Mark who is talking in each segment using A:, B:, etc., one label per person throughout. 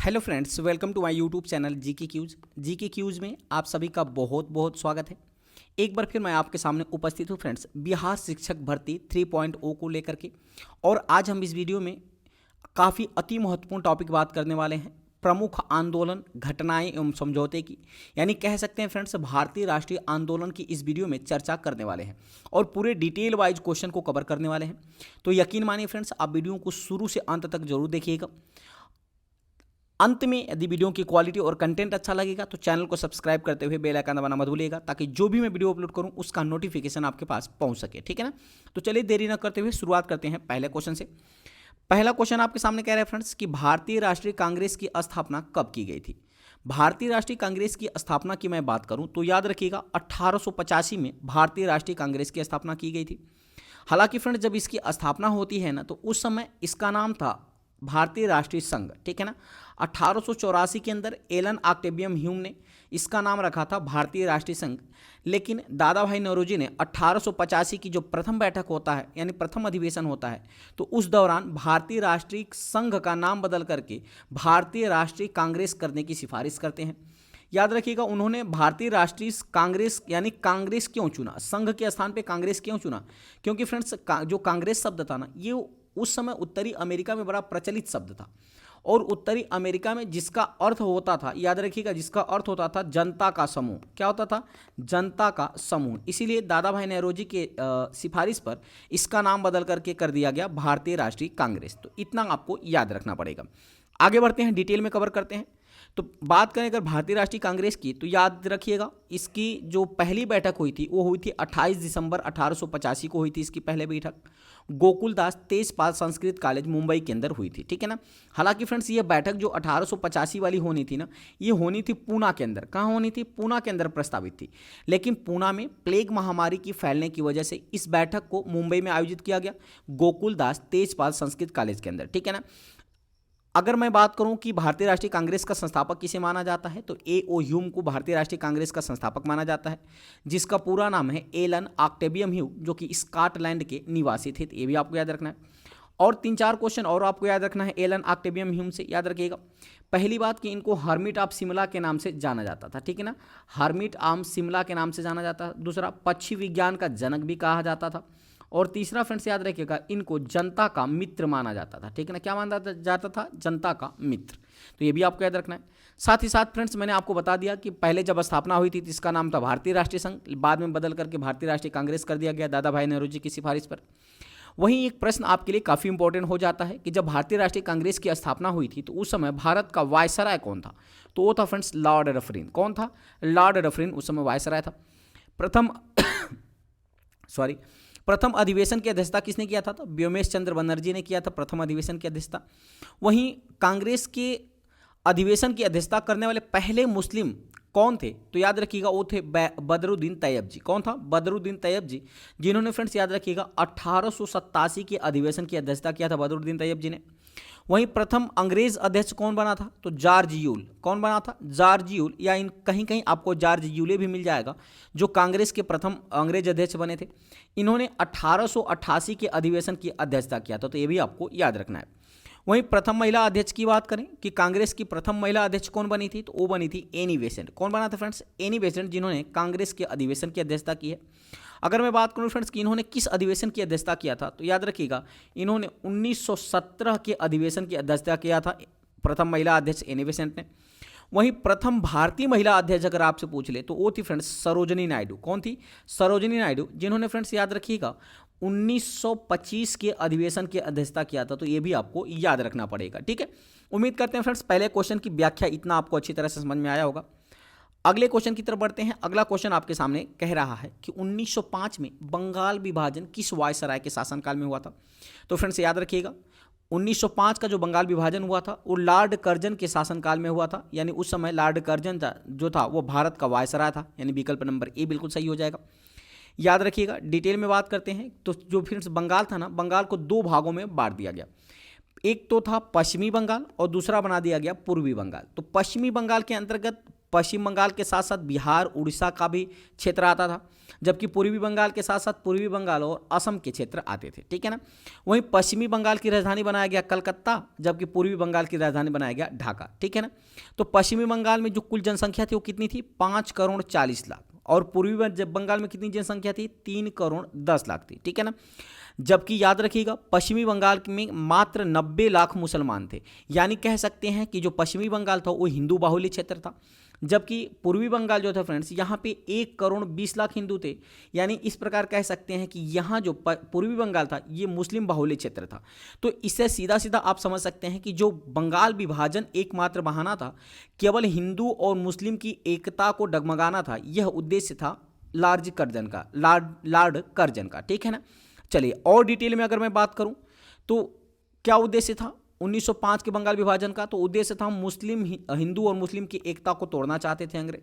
A: Hello friends, welcome to my YouTube channel G K Qs में आप सभी का बहुत बहुत स्वागत है। एक बार फिर मैं आपके सामने उपस्थित हूँ फ्रेंड्स, बिहार शिक्षक भर्ती 3.0 को लेकर के। और आज हम इस वीडियो में काफ़ी अति महत्वपूर्ण टॉपिक बात करने वाले हैं, प्रमुख आंदोलन, घटनाएं एवं समझौते की। यानी कह सकते हैं फ्रेंड्स, भारतीय राष्ट्रीय आंदोलन की इस वीडियो में चर्चा करने वाले हैं और पूरे डिटेल वाइज क्वेश्चन को कवर करने वाले हैं। तो यकीन मानिए फ्रेंड्स, आप वीडियो को शुरू से अंत तक जरूर देखिएगा। अंत में यदि वीडियो की क्वालिटी और कंटेंट अच्छा लगेगा तो चैनल को सब्सक्राइब करते हुए बेल आइकन दबाना मत भूलिएगा, ताकि जो भी मैं वीडियो अपलोड करूं उसका नोटिफिकेशन आपके पास पहुंच सके। ठीक है ना। तो चलिए देरी न करते हुए शुरुआत करते हैं पहले क्वेश्चन से। पहला क्वेश्चन आपके सामने कह रहा है फ्रेंड्स कि भारतीय राष्ट्रीय कांग्रेस की स्थापना कब की गई थी। भारतीय राष्ट्रीय कांग्रेस की स्थापना की मैं बात करूं तो याद रखिएगा 1885 में भारतीय राष्ट्रीय कांग्रेस की स्थापना की गई थी। हालांकि फ्रेंड्स, जब इसकी स्थापना होती है ना, तो उस समय इसका नाम था भारतीय राष्ट्रीय संघ। ठीक है ना। 1884 के अंदर एलन ऑक्टेवियम ह्यूम ने इसका नाम रखा था भारतीय राष्ट्रीय संघ। लेकिन दादा भाई नौरोजी ने 1885 की जो प्रथम बैठक होता है, यानी प्रथम अधिवेशन होता है, तो उस दौरान भारतीय राष्ट्रीय संघ का नाम बदल करके भारतीय राष्ट्रीय कांग्रेस करने की सिफारिश करते हैं। याद रखिएगा, उन्होंने भारतीय राष्ट्रीय कांग्रेस यानी कांग्रेस क्यों चुना, संघ के स्थान पे कांग्रेस क्यों चुना, क्योंकि फ्रेंड्स जो कांग्रेस शब्द था ना, ये उस समय उत्तरी अमेरिका में बड़ा प्रचलित शब्द था। और उत्तरी अमेरिका में जिसका अर्थ होता था, याद रखिएगा, जिसका अर्थ होता था जनता का समूह। क्या होता था? जनता का समूह। इसीलिए दादा भाई नौरोजी के सिफारिश पर इसका नाम बदल करके कर दिया गया भारतीय राष्ट्रीय कांग्रेस। तो इतना आपको याद रखना पड़ेगा। आगे बढ़ते हैं, डिटेल में कवर करते हैं। तो बात करें अगर भारतीय राष्ट्रीय कांग्रेस की, तो याद रखिएगा इसकी जो पहली बैठक हुई थी वो हुई थी 28 दिसंबर 1885 को हुई थी इसकी पहले बैठक। गोकुलदास तेजपाल संस्कृत कॉलेज मुंबई के अंदर हुई थी। ठीक है ना। हालांकि फ्रेंड्स, ये बैठक जो 1885 वाली होनी थी ना, ये होनी थी पूना के अंदर। कहाँ होनी थी? पूना के अंदर प्रस्तावित थी। लेकिन पूना में प्लेग महामारी की फैलने की वजह से इस बैठक को मुंबई में आयोजित किया गया, गोकुलदास तेजपाल संस्कृत कॉलेज के अंदर। ठीक है ना। अगर मैं बात करूं कि भारतीय राष्ट्रीय कांग्रेस का संस्थापक किसे माना जाता है, तो ए.ओ. ह्यूम को भारतीय राष्ट्रीय कांग्रेस का संस्थापक माना जाता है, जिसका पूरा नाम है एलन ऑक्टेवियम ह्यूम, जो कि स्कॉटलैंड के निवासी थे। ये भी आपको याद रखना है। और 3-4 क्वेश्चन और आपको याद रखना है एलन ऑक्टेवियम ह्यूम से। याद रखिएगा, पहली बात कि इनको हर्मिट ऑफ शिमला के नाम से जाना जाता था। ठीक है ना। हर्मिट ऑफ शिमला के नाम से जाना जाता है। दूसरा, पक्षी विज्ञान का जनक भी कहा जाता था। और तीसरा फ्रेंड्स, याद रखिएगा, इनको जनता का मित्र माना जाता था। ठीक है ना। क्या माना जाता था? जनता का मित्र। तो ये भी आपको याद रखना है। साथ ही साथ फ्रेंड्स, मैंने आपको बता दिया कि पहले जब स्थापना हुई थी तो इसका नाम था भारतीय राष्ट्रीय संघ, बाद में बदल करके भारतीय राष्ट्रीय कांग्रेस कर दिया गया दादा भाई नौरोजी की सिफारिश पर। वहीं एक प्रश्न आपके लिए काफ़ी इंपॉर्टेंट हो जाता है कि जब भारतीय राष्ट्रीय कांग्रेस की स्थापना हुई थी तो उस समय भारत का वायसराय कौन था? तो वो था फ्रेंड्स लॉर्ड डफरिन। कौन था? लॉर्ड डफरिन उस समय वायसराय था। प्रथम प्रथम अधिवेशन की अध्यक्षता किसने किया था? तो व्योमेश चंद्र बनर्जी ने किया था प्रथम अधिवेशन की अध्यक्षता। वहीं कांग्रेस के अधिवेशन की अध्यक्षता करने वाले पहले मुस्लिम कौन थे? तो याद रखिएगा, वो थे बदरुद्दीन तैयब जी। कौन था? बदरुद्दीन तैयब जी, जिन्होंने फ्रेंड्स याद रखिएगा 1887 के अधिवेशन की अध्यक्षता किया था बदरुद्दीन तैयब जी ने। वहीं प्रथम अंग्रेज अध्यक्ष कौन बना था? तो जॉर्ज यूल। कौन बना था? जॉर्ज यूल, या इन कहीं कहीं आपको जॉर्ज यूले भी मिल जाएगा, जो कांग्रेस के प्रथम अंग्रेज अध्यक्ष बने थे। इन्होंने 1888 के अधिवेशन की अध्यक्षता किया था। तो ये भी आपको याद रखना है। वहीं प्रथम महिला अध्यक्ष की बात करें कि कांग्रेस की प्रथम महिला अध्यक्ष कौन बनी थी, तो वो बनी थी एनी बेसेंट। कौन बना था फ्रेंड्स? एनी बेसेंट, जिन्होंने कांग्रेस के अधिवेशन की अध्यक्षता की है। अगर मैं बात करूं फ्रेंड्स कि इन्होंने किस अधिवेशन की अध्यक्षता किया था, तो याद रखिएगा, इन्होंने 1917 के अधिवेशन की अध्यक्षता किया था प्रथम महिला अध्यक्ष एनी बेसेंट ने। वहीं प्रथम भारतीय महिला अध्यक्ष अगर आपसे पूछ ले तो वो थी फ्रेंड्स सरोजिनी नायडू। कौन थी? सरोजिनी नायडू, जिन्होंने फ्रेंड्स याद रखिएगा 1925 के अधिवेशन की अध्यक्षता किया था। तो ये भी आपको याद रखना पड़ेगा। ठीक है। उम्मीद करते हैं फ्रेंड्स पहले क्वेश्चन की व्याख्या इतना आपको अच्छी तरह से समझ में आया होगा। अगले क्वेश्चन की तरफ बढ़ते हैं। अगला क्वेश्चन आपके सामने कह रहा है कि 1905 में बंगाल विभाजन किस वायसराय के शासनकाल में हुआ था? तो फ्रेंड्स याद रखिएगा, 1905 का जो बंगाल विभाजन हुआ था वो लॉर्ड कर्जन के शासनकाल में हुआ था। यानी उस समय लॉर्ड कर्जन जो था वो भारत का वायसराय था। यानी विकल्प नंबर ए बिल्कुल सही हो जाएगा। याद रखिएगा, डिटेल में बात करते हैं तो जो फ्रेंड्स बंगाल था ना, बंगाल को 2 भागों में बांट दिया गया। एक तो था पश्चिमी बंगाल और दूसरा बना दिया गया पूर्वी बंगाल। तो पश्चिमी बंगाल के अंतर्गत पश्चिम बंगाल के साथ साथ बिहार, उड़ीसा का भी क्षेत्र आता था, जबकि पूर्वी बंगाल के साथ साथ पूर्वी बंगाल और असम के क्षेत्र आते थे, ठीक है ना। वहीं पश्चिमी बंगाल की राजधानी बनाया गया कलकत्ता, जबकि पूर्वी बंगाल की राजधानी बनाया गया ढाका, ठीक है ना। तो पश्चिमी बंगाल में जो कुल जनसंख्या थी वो कितनी थी? 5,40,00,000, और पूर्वी बंगाल में कितनी जनसंख्या थी? 3,10,00,000 थी, ठीक है ना। जबकि याद रखिएगा पश्चिमी बंगाल में मात्र 90 लाख मुसलमान थे, यानी कह सकते हैं कि जो पश्चिमी बंगाल था वो हिंदू बाहुल्य क्षेत्र था, जबकि पूर्वी बंगाल जो था फ्रेंड्स यहाँ पे 1,20,00,000 हिंदू थे, यानी इस प्रकार कह सकते हैं कि यहाँ जो पूर्वी बंगाल था ये मुस्लिम बाहुल्य क्षेत्र था। तो इससे सीधा सीधा आप समझ सकते हैं कि जो बंगाल विभाजन एकमात्र बहाना था, केवल हिंदू और मुस्लिम की एकता को डगमगाना था, यह उद्देश्य था लॉर्ड कर्जन का, ठीक है ना। चलिए और डिटेल में अगर मैं बात करूं तो क्या उद्देश्य था 1905 के बंगाल विभाजन का? तो उद्देश्य था मुस्लिम हिंदू और मुस्लिम की एकता को तोड़ना चाहते थे अंग्रेज।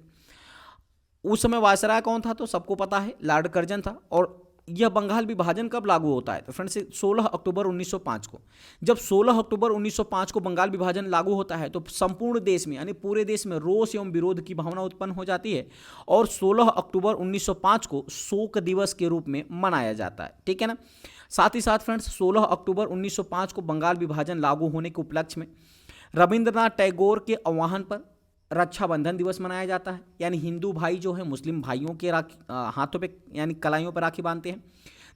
A: उस समय वायसराय कौन था? तो सबको पता है, लॉर्ड कर्जन था। और यह बंगाल विभाजन कब लागू होता है? तो फ्रेंड्स 16 अक्टूबर 1905 को। जब 16 अक्टूबर 1905 को बंगाल विभाजन लागू होता है तो संपूर्ण देश में यानी पूरे देश में रोष एवं विरोध की भावना उत्पन्न हो जाती है, और 16 अक्टूबर 1905 को शोक दिवस के रूप में मनाया जाता है, ठीक है ना। साथ ही साथ फ्रेंड्स 16 अक्टूबर 1905 को बंगाल विभाजन लागू होने के उपलक्ष्य में रविंद्रनाथ टैगोर के आह्वान पर रक्षाबंधन दिवस मनाया जाता है, यानी हिंदू भाई जो है मुस्लिम भाइयों के हाथों पे यानी कलाइयों पर राखी बांधते हैं,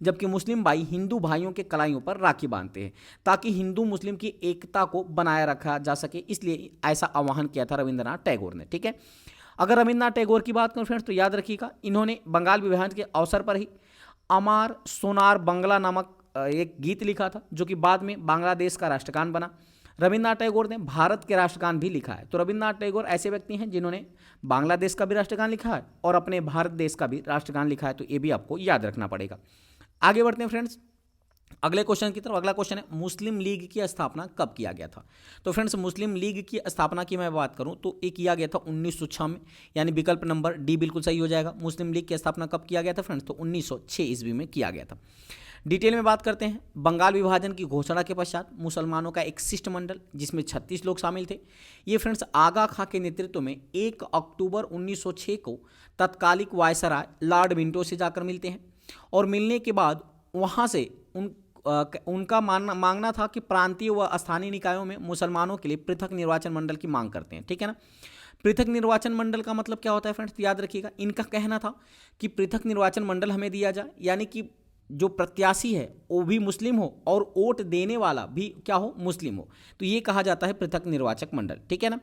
A: जबकि मुस्लिम भाई हिंदू भाइयों के कलाइयों पर राखी बांधते हैं, ताकि हिंदू मुस्लिम की एकता को बनाए रखा जा सके, इसलिए ऐसा आह्वान किया था रविंद्रनाथ टैगोर ने, ठीक है। अगर रविंद्रनाथ टैगोर की बात करें फ्रेंड्स तो याद रखिएगा इन्होंने बंगाल विभाजन के अवसर पर ही अमार सोनार बंगला नामक एक गीत लिखा था, जो कि बाद में बांग्लादेश का राष्ट्रगान बना। रविंद्रनाथ टैगोर ने भारत के राष्ट्रगान भी लिखा है। तो रविंद्रनाथ टैगोर ऐसे व्यक्ति हैं जिन्होंने बांग्लादेश का भी राष्ट्रगान लिखा है और अपने भारत देश का भी राष्ट्रगान लिखा है, तो ये भी आपको याद रखना पड़ेगा। आगे बढ़ते हैं फ्रेंड्स अगले क्वेश्चन की तरफ। अगला क्वेश्चन है मुस्लिम लीग की स्थापना कब किया गया था? तो फ्रेंड्स मुस्लिम लीग की स्थापना की मैं बात करूं तो ये किया गया था 1906 में, यानी विकल्प नंबर डी बिल्कुल सही हो जाएगा। मुस्लिम लीग की स्थापना कब किया गया था फ्रेंड्स? तो 1906 ईस्वी में किया गया था। डिटेल में बात करते हैं। बंगाल विभाजन की घोषणा के पश्चात मुसलमानों का एक शिष्टमंडल जिसमें 36 लोग शामिल थे, ये फ्रेंड्स आगा खां के नेतृत्व में 1 अक्टूबर 1906 को तत्कालिक वायसराय लॉर्ड मिंटो से जाकर मिलते हैं, और मिलने के बाद वहाँ से उनका मांगना था कि प्रांतीय व स्थानीय निकायों में मुसलमानों के लिए पृथक निर्वाचन मंडल की मांग करते हैं, ठीक है ना। पृथक निर्वाचन मंडल का मतलब क्या होता है फ्रेंड्स? याद रखिएगा इनका कहना था कि पृथक निर्वाचन मंडल हमें दिया जाए, यानी कि जो प्रत्याशी है वो भी मुस्लिम हो और वोट देने वाला भी क्या हो? मुस्लिम हो। तो ये कहा जाता है पृथक निर्वाचक मंडल, ठीक है ना।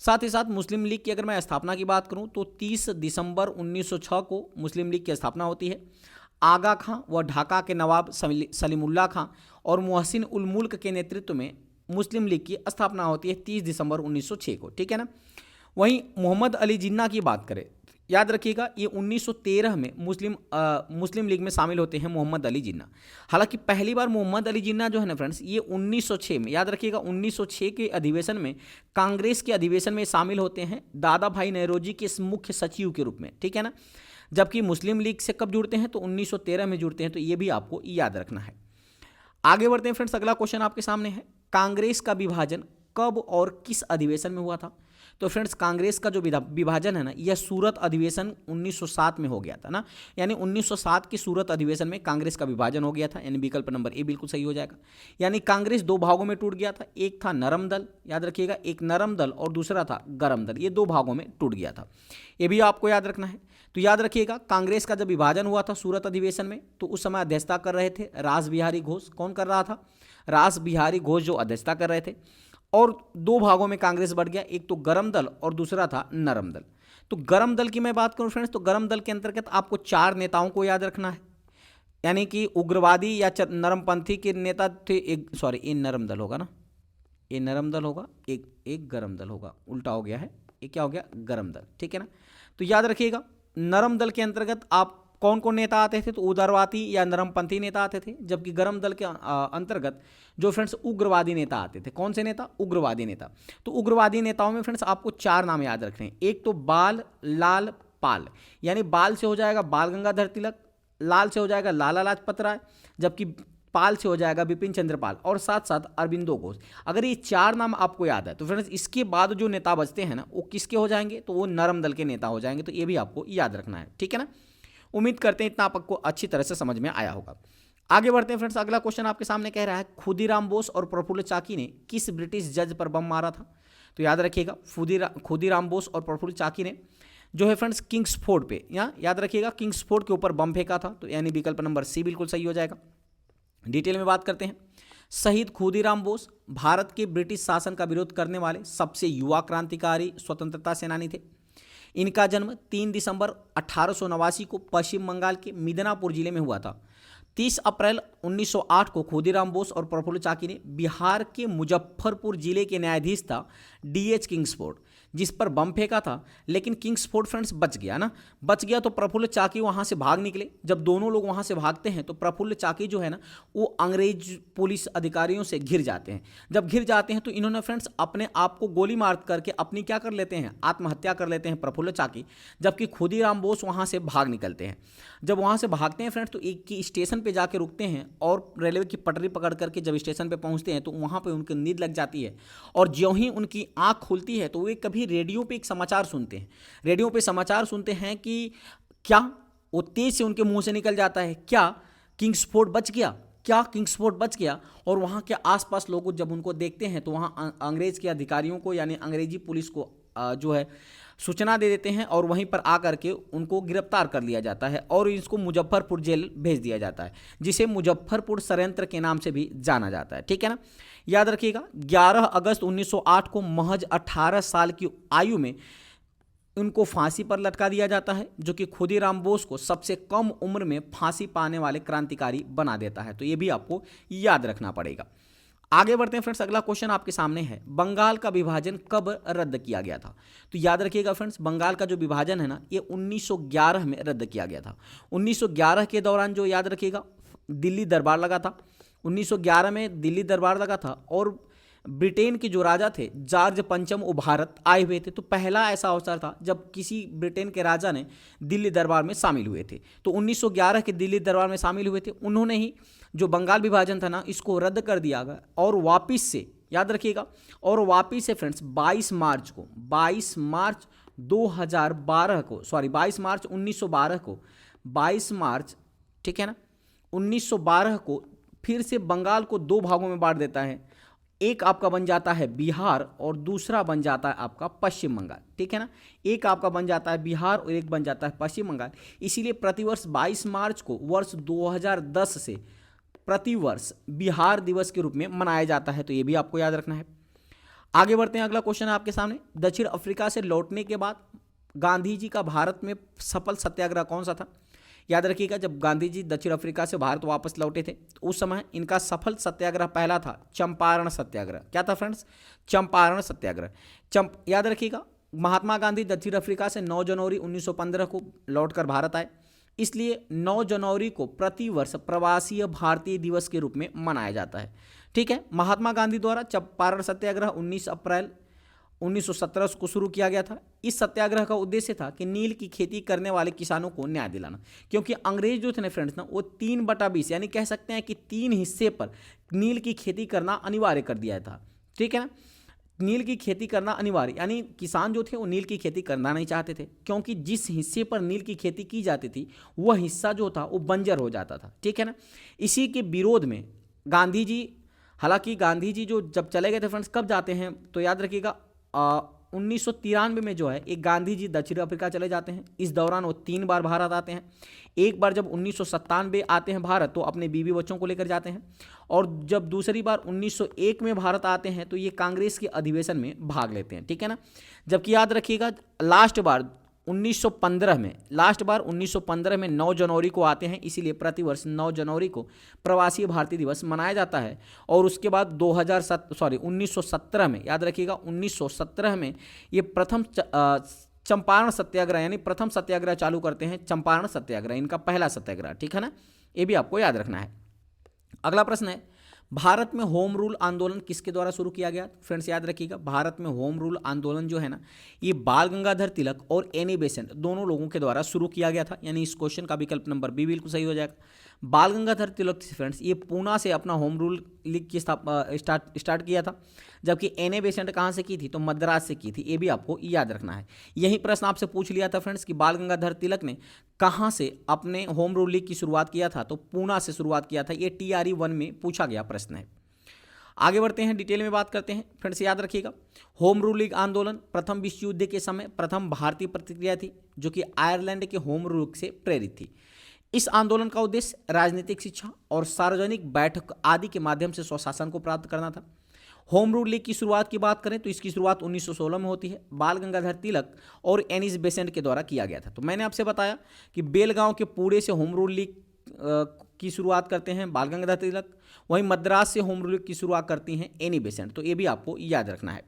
A: साथ ही साथ मुस्लिम लीग की अगर मैं स्थापना की बात करूं तो 30 दिसंबर 1906 को मुस्लिम लीग की स्थापना होती है। आगा खां व ढाका के नवाब सलीमुल्लाह खां और मोहसिन उल मुल्क के नेतृत्व में मुस्लिम लीग की स्थापना होती है 30 दिसंबर 1906 को, ठीक है ना। वहीं मोहम्मद अली जिन्ना की बात करें, याद रखिएगा ये 1913 में मुस्लिम लीग में शामिल होते हैं मोहम्मद अली जिन्ना। हालांकि पहली बार मोहम्मद अली जिन्ना जो है ना फ्रेंड्स ये 1906 में, याद रखिएगा 1906 के अधिवेशन में कांग्रेस के अधिवेशन में शामिल होते हैं दादा भाई नेहरूजी के मुख्य सचिव के रूप में, ठीक है ना। जबकि मुस्लिम लीग से कब जुड़ते हैं? तो 1913 में जुड़ते हैं, तो ये भी आपको याद रखना है। आगे बढ़ते हैं फ्रेंड्स, अगला क्वेश्चन आपके सामने है कांग्रेस का विभाजन कब और किस अधिवेशन में हुआ था? तो फ्रेंड्स कांग्रेस का जो विभाजन है ना यह सूरत अधिवेशन 1907 में हो गया था ना, यानी 1907 की सूरत अधिवेशन में कांग्रेस का विभाजन हो गया था, यानी विकल्प नंबर ए बिल्कुल सही हो जाएगा। यानी कांग्रेस दो भागों में टूट गया था, एक था नरम दल, याद रखिएगा एक नरम दल और दूसरा था गरम दल, ये दो भागों में टूट गया था, ये भी आपको याद रखना है। तो याद रखिएगा कांग्रेस का जब विभाजन हुआ था सूरत अधिवेशन में तो उस समय अध्यक्षता कर रहे थे रास बिहारी घोष। कौन कर रहा था? रास बिहारी घोष जो अध्यक्षता कर रहे थे, और दो भागों में कांग्रेस बढ़ गया, एक तो गरम दल और दूसरा था नरम दल। तो गरम दल की मैं बात करूं फ्रेंड्स तो गरम दल के अंतर्गत आपको 4 नेताओं को याद रखना है, यानी कि उग्रवादी या नरमपंथी के नेता थे। ये नरम दल होगा ना, ये नरम दल होगा, एक गरम दल होगा, उल्टा हो गया है, ये क्या हो गया? गरम दल, ठीक है ना। तो याद रखिएगा नरम दल के अंतर्गत आप कौन कौन नेता आते थे? तो उदारवादी या नरमपंथी नेता आते थे, जबकि गरम दल के अंतर्गत जो फ्रेंड्स उग्रवादी नेता आते थे। कौन से नेता? उग्रवादी नेता। तो उग्रवादी नेताओं में फ्रेंड्स आपको 4 नाम याद रखने हैं। एक तो बाल लाल पाल, यानी बाल से हो जाएगा बाल गंगाधर तिलक, लाल से हो जाएगा लाला लाजपत राय, जबकि पाल से हो जाएगा बिपिन चंद्र पाल, और साथ साथ अरबिंदो घोष। अगर ये 4 नाम आपको याद है तो फ्रेंड्स इसके बाद जो नेता बचते हैं ना वो किसके हो जाएंगे, तो वो नरम दल के नेता हो जाएंगे। तो ये भी आपको याद रखना है, ठीक है ना। उम्मीद करते हैं इतना आपको अच्छी तरह से समझ में आया होगा। आगे बढ़ते हैं फ्रेंड्स, अगला क्वेश्चन आपके सामने कह रहा है खुदीराम बोस और प्रफुल्ल चाकी ने किस ब्रिटिश जज पर बम मारा था। तो याद रखिएगा खुदीराम बोस और प्रफुल्ल चाकी ने जो है फ्रेंड्स किंग्सफोर्ड पे, या याद रखिएगा किंग्सफोर्ड के ऊपर बम फेंका था। तो यानी विकल्प नंबर सी बिल्कुल सही हो जाएगा। डिटेल में बात करते हैं। शहीद खुदीराम बोस भारत के ब्रिटिश शासन का विरोध करने वाले सबसे युवा क्रांतिकारी स्वतंत्रता सेनानी थे। इनका जन्म 3 दिसंबर 1889 को पश्चिम बंगाल के मिदनापुर जिले में हुआ था। 30 अप्रैल 1908 को खुदीराम बोस और प्रफुल्ल चाकी ने बिहार के मुजफ्फरपुर जिले के न्यायाधीश था डीएच किंग्सफोर्ड जिस पर बम फेंका था, लेकिन किंग्सफोर्ड फ्रेंड्स बच गया ना, बच गया तो प्रफुल्ल चाकी वहाँ से भाग निकले। जब दोनों लोग वहाँ से भागते हैं तो प्रफुल्ल चाकी जो है ना वो अंग्रेज पुलिस अधिकारियों से घिर जाते हैं। जब घिर जाते हैं तो इन्होंने फ्रेंड्स अपने आप को गोली मार करके अपनी क्या कर लेते हैं, आत्महत्या कर लेते हैं प्रफुल्ल चाकी, जबकि खुदीराम बोस वहाँ से भाग निकलते हैं। जब वहाँ से भागते हैं फ्रेंड्स तो एक की स्टेशन पर जाके रुकते हैं और रेलवे की पटरी पकड़ करके जब स्टेशन पर पहुँचते हैं तो वहाँ पर उनकी नींद लग जाती है, और ज्यों ही उनकी आँख खुलती है तो वे कभी रेडियो पे एक समाचार सुनते हैं। रेडियो पे समाचार सुनते हैं कि क्या, वो तेज से उनके मुंह से निकल जाता है, क्या किंग्सफोर्ड बच गया, क्या किंग्सफोर्ड बच गया। और वहाँ के आसपास लोग जब उनको देखते हैं तो वहाँ अंग्रेज के अधिकारियों को यानी अंग्रेजी पुलिस को जो है सूचना दे देते हैं और वहीं पर आकर के उनको गिरफ्तार कर लिया जाता है और इसको मुजफ्फरपुर जेल भेज दिया जाता है, जिसे मुजफ्फरपुर षड्यंत्र के नाम से भी जाना जाता है, ठीक है ना। याद रखिएगा 11 अगस्त 1908 को महज 18 साल की आयु में उनको फांसी पर लटका दिया जाता है, जो कि खुदीराम बोस को सबसे कम उम्र में फांसी पाने वाले क्रांतिकारी बना देता है। तो ये भी आपको याद रखना पड़ेगा। आगे बढ़ते हैं फ्रेंड्स, अगला क्वेश्चन आपके सामने है, बंगाल का विभाजन कब रद्द किया गया था। तो याद रखिएगा फ्रेंड्स, बंगाल का जो विभाजन है ना ये 1911 में रद्द किया गया था। 1911 के दौरान जो याद रखिएगा दिल्ली दरबार लगा था। 1911 में दिल्ली दरबार लगा था और ब्रिटेन के जो राजा थे जॉर्ज पंचम वो भारत आए हुए थे। तो पहला ऐसा अवसर था जब किसी ब्रिटेन के राजा ने दिल्ली दरबार में शामिल हुए थे। तो 1911 के दिल्ली दरबार में शामिल हुए थे, उन्होंने ही जो बंगाल विभाजन था ना इसको रद्द कर दिया गया और वापिस से याद रखिएगा, और वापिस से फ्रेंड्स 22 मार्च 2012 को 22 मार्च 1912 को 22 मार्च ठीक है ना 1912 को फिर से बंगाल को 2 भागों में बांट देता है। एक आपका बन जाता है बिहार और दूसरा बन जाता है आपका पश्चिम बंगाल, ठीक है ना। एक आपका बन जाता है बिहार और एक बन जाता है पश्चिम बंगाल। इसीलिए प्रतिवर्ष 22 मार्च को वर्ष 2010 से प्रतिवर्ष बिहार दिवस के रूप में मनाया जाता है। तो ये भी आपको याद रखना है। आगे बढ़ते हैं, अगला क्वेश्चन है आपके सामने, दक्षिण अफ्रीका से लौटने के बाद गांधी जी का भारत में सफल सत्याग्रह कौन सा था। याद रखिएगा जब गांधी जी दक्षिण अफ्रीका से भारत वापस लौटे थे तो उस समय इनका सफल सत्याग्रह पहला था चंपारण सत्याग्रह। क्या था फ्रेंड्स, चंपारण सत्याग्रह। याद रखिएगा महात्मा गांधी दक्षिण अफ्रीका से 9 जनवरी 1915 को लौटकर भारत आए, इसलिए 9 जनवरी को प्रतिवर्ष प्रवासीय भारतीय दिवस के रूप में मनाया जाता है, ठीक है। महात्मा गांधी द्वारा चंपारण सत्याग्रह 19 अप्रैल 1917 को शुरू किया गया था। इस सत्याग्रह का उद्देश्य था कि नील की खेती करने वाले किसानों को न्याय दिलाना, क्योंकि अंग्रेज जो थे ना फ्रेंड्स ना वो 3/20 यानी कह सकते हैं कि 3 हिस्से पर नील की खेती करना अनिवार्य कर दिया था, ठीक है ना। नील की खेती करना अनिवार्य यानी किसान जो थे वो नील की खेती करना नहीं चाहते थे, क्योंकि जिस हिस्से पर नील की खेती की जाती थी वह हिस्सा जो था वो बंजर हो जाता था, ठीक है ना। इसी के विरोध में गांधी जी, हालांकि गांधी जी जो जब चले गए थे फ्रेंड्स, कब जाते हैं तो याद रखिएगा 1993 में जो है एक गांधी जी दक्षिण अफ्रीका चले जाते हैं। इस दौरान वो 3 बार भारत आते हैं। एक बार जब 1997 आते हैं भारत तो अपने बीवी बच्चों को लेकर जाते हैं, और जब दूसरी बार 1901 में भारत आते हैं तो ये कांग्रेस के अधिवेशन में भाग लेते हैं, ठीक है ना। जबकि याद रखिएगा लास्ट बार 1915 में 9 जनवरी को आते हैं, इसीलिए प्रतिवर्ष 9 जनवरी को प्रवासी भारतीय दिवस मनाया जाता है। और उसके बाद 1917 में याद रखिएगा 1917 में ये प्रथम चंपारण सत्याग्रह यानी प्रथम सत्याग्रह चालू करते हैं, चंपारण सत्याग्रह इनका पहला सत्याग्रह, ठीक है ना। ये भी आपको याद रखना है। अगला प्रश्न है, भारत में होम रूल आंदोलन किसके द्वारा शुरू किया गया? फ्रेंड्स याद रखिएगा, भारत में होम रूल आंदोलन जो है ना, ये बाल गंगाधर तिलक और एनी बेसेंट दोनों लोगों के द्वारा शुरू किया गया था। यानी इस क्वेश्चन का विकल्प नंबर बी बिल्कुल सही हो जाएगा। बाल गंगाधर तिलक फ्रेंड्स ये पूना से अपना होम रूल लीग की स्टार्ट किया था, जबकि एनी बेसेंट कहाँ से की थी? तो मद्रास से की थी। ये भी आपको याद रखना है। यही प्रश्न आपसे पूछ लिया था फ्रेंड्स कि बाल गंगाधर तिलक ने कहाँ से अपने होम रूल लीग की शुरुआत किया था? तो पूना से शुरुआत किया था। ये TRE 1 में पूछा गया प्रश्न है। आगे बढ़ते हैं, डिटेल में बात करते हैं। फ्रेंड्स याद रखिएगा, होम रूल लीग आंदोलन प्रथम विश्व युद्ध के समय प्रथम भारतीय प्रतिक्रिया थी, जो कि आयरलैंड के होम रूल से प्रेरित थी। इस आंदोलन का उद्देश्य राजनीतिक शिक्षा और सार्वजनिक बैठक आदि के माध्यम से स्वशासन को प्राप्त करना था। होम रूल लीग की शुरुआत की बात करें तो इसकी शुरुआत 1916 में होती है। बाल गंगाधर तिलक और एनी बेसेंट के द्वारा किया गया था। तो मैंने आपसे बताया कि बेलगांव के पूरे से होम रूल लीग की शुरुआत करते हैं बाल गंगाधर तिलक, वहीं मद्रास से होम रूल लीग की शुरुआत करती हैं एनी बेसेंट। तो ये भी आपको याद रखना है।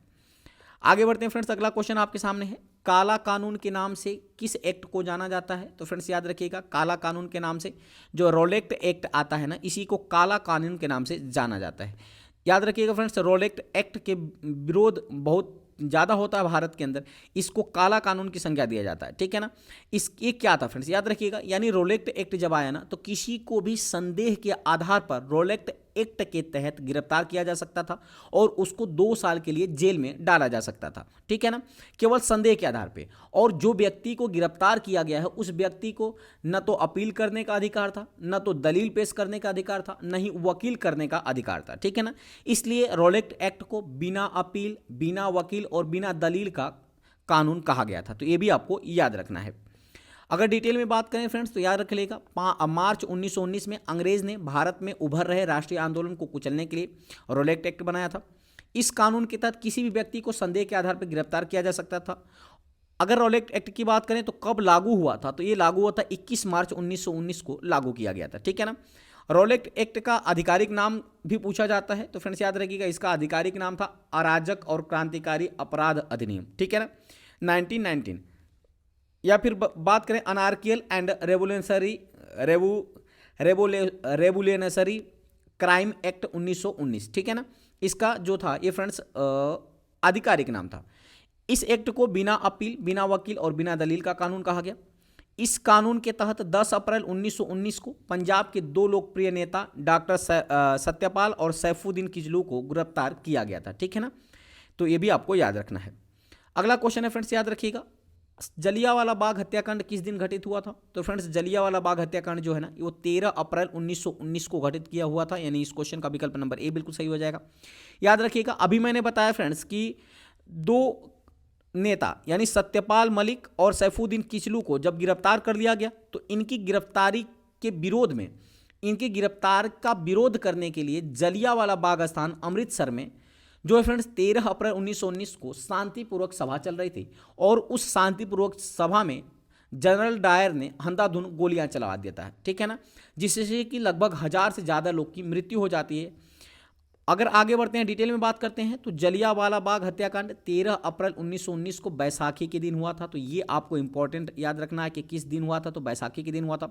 A: आगे बढ़ते हैं फ्रेंड्स, अगला क्वेश्चन आपके सामने है, काला कानून के नाम से किस एक्ट को जाना जाता है? तो फ्रेंड्स याद रखिएगा, काला कानून के नाम से जो रोलेक्ट एक्ट आता है ना, इसी को काला कानून के नाम से जाना जाता है। याद रखिएगा फ्रेंड्स, रोलेक्ट एक्ट के विरोध बहुत ज़्यादा होता है भारत के अंदर, इसको काला कानून की संज्ञा दिया जाता है। ठीक है ना। ये क्या था फ्रेंड्स, याद रखिएगा, यानी रोलेक्ट एक्ट जब आया ना, तो किसी को भी संदेह के आधार पर रोलेक्ट एक्ट के तहत गिरफ्तार किया जा सकता था और उसको 2 साल के लिए जेल में डाला जा सकता था। ठीक है ना, केवल संदेह के आधार पे। और जो व्यक्ति को गिरफ्तार किया गया है उस व्यक्ति को न तो अपील करने का अधिकार था, न तो दलील पेश करने का अधिकार था, न ही वकील करने का अधिकार था। ठीक है ना, इसलिए रोलेक्ट एक्ट को बिना अपील, बिना वकील और बिना दलील का कानून कहा गया था। तो ये भी आपको याद रखना है। अगर डिटेल में बात करें फ्रेंड्स तो याद रख लेगा, मार्च 1919 में अंग्रेज ने भारत में उभर रहे राष्ट्रीय आंदोलन को कुचलने के लिए रोलेक्ट एक्ट बनाया था। इस कानून के तहत किसी भी व्यक्ति को संदेह के आधार पर गिरफ्तार किया जा सकता था। अगर रोलेक्ट एक्ट की बात करें तो कब लागू हुआ था? तो ये लागू हुआ था 21 मार्च 1919 को लागू किया गया था। ठीक है ना। रोलेक्ट एक्ट का आधिकारिक नाम भी पूछा जाता है, तो फ्रेंड्स याद रखिएगा, इसका आधिकारिक नाम था अराजक और क्रांतिकारी अपराध अधिनियम। ठीक है ना, 1919। या फिर बात करें अनार्कियल एंड रेवोल्यूशनरी क्राइम एक्ट 1919। ठीक है ना, इसका जो था ये फ्रेंड्स आधिकारिक नाम था। इस एक्ट को बिना अपील, बिना वकील और बिना दलील का कानून कहा गया। इस कानून के तहत 10 अप्रैल 1919 को पंजाब के 2 लोकप्रिय नेता डॉक्टर सत्यपाल और सैफुद्दीन किचलू को गिरफ्तार किया गया था। ठीक है ना, तो ये भी आपको याद रखना है। अगला क्वेश्चन है फ्रेंड्स, याद रखिएगा, जलियांवाला बाग हत्याकांड किस दिन घटित हुआ था? तो फ्रेंड्स जलियांवाला बाग हत्याकांड जो है ना, वो 13 अप्रैल 1919 को घटित किया हुआ था। यानी इस क्वेश्चन का विकल्प नंबर ए बिल्कुल सही हो जाएगा। याद रखिएगा, अभी मैंने बताया फ्रेंड्स कि 2 नेता यानी सत्यपाल मलिक और सैफुद्दीन किचलू को जब गिरफ्तार कर लिया गया तो इनकी गिरफ्तारी के विरोध में, इनकी गिरफ्तार का विरोध करने के लिए जलियांवाला बाग स्थान अमृतसर में जो है फ्रेंड्स 13 अप्रैल 1919 को शांतिपूर्वक सभा चल रही थी और उस शांतिपूर्वक सभा में जनरल डायर ने अंधाधुंध गोलियां चलवा देता है। ठीक है ना, जिससे कि लगभग 1000 से ज़्यादा लोग की मृत्यु हो जाती है। अगर आगे बढ़ते हैं, डिटेल में बात करते हैं, तो जलियांवाला बाग हत्याकांड 13 अप्रैल 1919 को बैसाखी के दिन हुआ था। तो ये आपको इंपॉर्टेंट याद रखना है कि किस दिन हुआ था, तो बैसाखी के दिन हुआ था।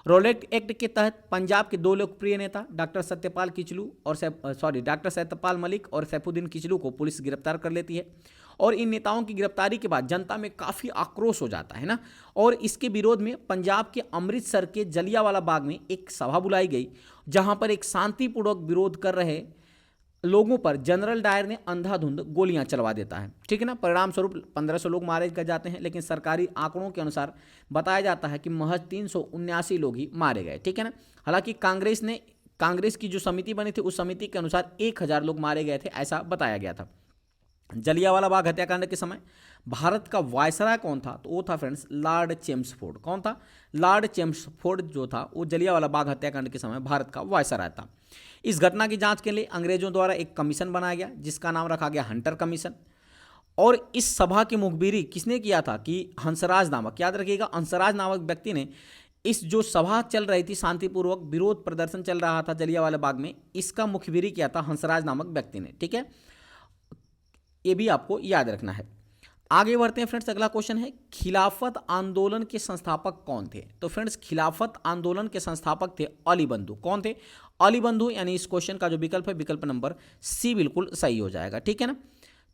A: रोलेक्ट एक्ट के तहत पंजाब के 2 लोकप्रिय नेता डॉक्टर सत्यपाल मलिक और सैफुद्दीन किचलू को पुलिस गिरफ्तार कर लेती है और इन नेताओं की गिरफ्तारी के बाद जनता में काफ़ी आक्रोश हो जाता है ना, और इसके विरोध में पंजाब के अमृतसर के जलियांवाला बाग में एक सभा बुलाई गई जहां पर एक शांतिपूर्वक विरोध कर रहे लोगों पर जनरल डायर ने अंधाधुंध गोलियां चलवा देता है। ठीक है ना, परिणाम स्वरूप 1500 लोग मारे जाते हैं, लेकिन सरकारी आंकड़ों के अनुसार बताया जाता है कि महज 379 लोग ही मारे गए। ठीक है ना, हालांकि कांग्रेस की जो समिति बनी थी उस समिति के अनुसार 1000 लोग मारे गए थे, ऐसा बताया गया था। जलियांवाला बाग हत्याकांड के समय भारत का वायसराय कौन था? तो वो था फ्रेंड्स लॉर्ड चेम्सफोर्ड। कौन था? लॉर्ड चेम्सफोर्ड जो था वो जलियांवाला बाग हत्याकांड के समय भारत का वायसराय था। इस घटना की जांच के लिए अंग्रेजों द्वारा एक कमीशन बनाया गया जिसका नाम रखा गया हंटर कमीशन। और इस सभा की मुखबिरी किसने किया था? कि हंसराज नामक, याद रखिएगा, हंसराज नामक व्यक्ति ने इस जो सभा चल रही थी, शांतिपूर्वक विरोध प्रदर्शन चल रहा था जलियांवाला बाग में, इसका मुखबिरी किया था हंसराज नामक व्यक्ति ने। ठीक है, ये भी आपको याद रखना है। आगे बढ़ते हैं फ्रेंड्स, अगला क्वेश्चन है खिलाफत आंदोलन के संस्थापक कौन थे। तो फ्रेंड्स खिलाफत आंदोलन के संस्थापक थे अली बंधु। कौन थे? अली बंधु, यानी इस क्वेश्चन का जो विकल्प है विकल्प नंबर सी बिल्कुल सही हो जाएगा। ठीक है ना।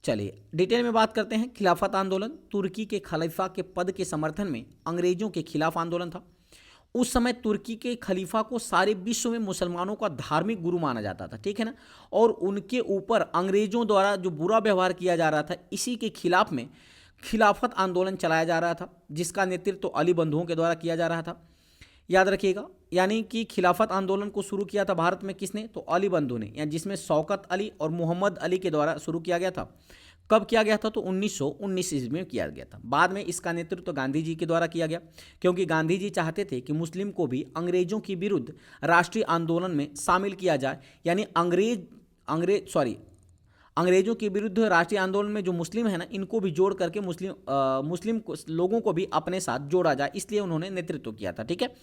A: चलिए डिटेल में बात करते हैं। खिलाफत आंदोलन तुर्की के खलीफा के पद के समर्थन में अंग्रेजों के खिलाफ आंदोलन था। उस समय तुर्की के खलीफा को सारे विश्व में मुसलमानों का धार्मिक गुरु माना जाता था। ठीक है ना। और उनके ऊपर अंग्रेजों द्वारा जो बुरा व्यवहार किया जा रहा था, इसी के खिलाफ में खिलाफत आंदोलन चलाया जा रहा था, जिसका नेतृत्व तो अली बंधुओं के द्वारा किया जा रहा था। याद रखिएगा, यानी कि खिलाफत आंदोलन को शुरू किया था भारत में किसने? तो अली बंधु ने, या जिसमें शौकत अली और मोहम्मद अली के द्वारा शुरू किया गया था। कब किया गया था? तो 1919 ईस्वी में किया गया था। बाद में इसका नेतृत्व तो गांधी जी के द्वारा किया गया, क्योंकि गांधी जी चाहते थे कि मुस्लिम को भी अंग्रेजों के विरुद्ध राष्ट्रीय आंदोलन में शामिल किया जाए, यानी अंग्रेजों के विरुद्ध राष्ट्रीय आंदोलन में जो मुस्लिम है ना, इनको भी जोड़ करके मुस्लिम लोगों को भी अपने साथ जोड़ा जाए, इसलिए उन्होंने नेतृत्व किया था। ठीक है।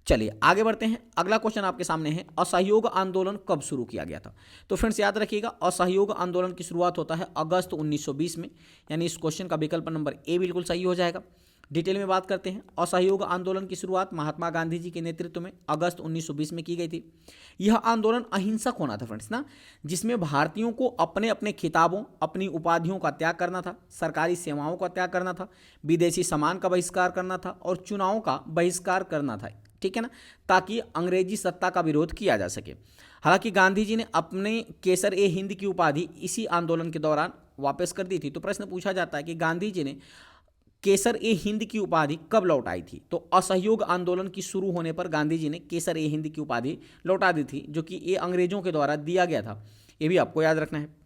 A: चलिए आगे बढ़ते हैं। अगला क्वेश्चन आपके सामने है असहयोग आंदोलन कब शुरू किया गया था। तो फ्रेंड्स याद रखिएगा, असहयोग आंदोलन की शुरुआत होता है अगस्त 1920 में, यानी इस क्वेश्चन का विकल्प नंबर ए बिल्कुल सही हो जाएगा। डिटेल में बात करते हैं। असहयोग आंदोलन की शुरुआत महात्मा गांधी जी के नेतृत्व में अगस्त 1920 में की गई थी। यह आंदोलन अहिंसक होना था फ्रेंड्स ना, जिसमें भारतीयों को अपने अपने खिताबों, अपनी उपाधियों का त्याग करना था, सरकारी सेवाओं का त्याग करना था, विदेशी सामान का बहिष्कार करना था और चुनावों का बहिष्कार करना था। ठीक है ना, ताकि अंग्रेजी सत्ता का विरोध किया जा सके। हालांकि गांधी जी ने अपने केसर ए हिंद की उपाधि इसी आंदोलन के दौरान वापस कर दी थी। तो प्रश्न पूछा जाता है कि गांधी जी ने केसर ए हिंद की उपाधि कब लौटाई थी। तो असहयोग आंदोलन की शुरू होने पर गांधी जी ने केसर ए हिंद की उपाधि लौटा दी थी, जो कि ये अंग्रेजों के द्वारा दिया गया था। ये भी आपको याद रखना है।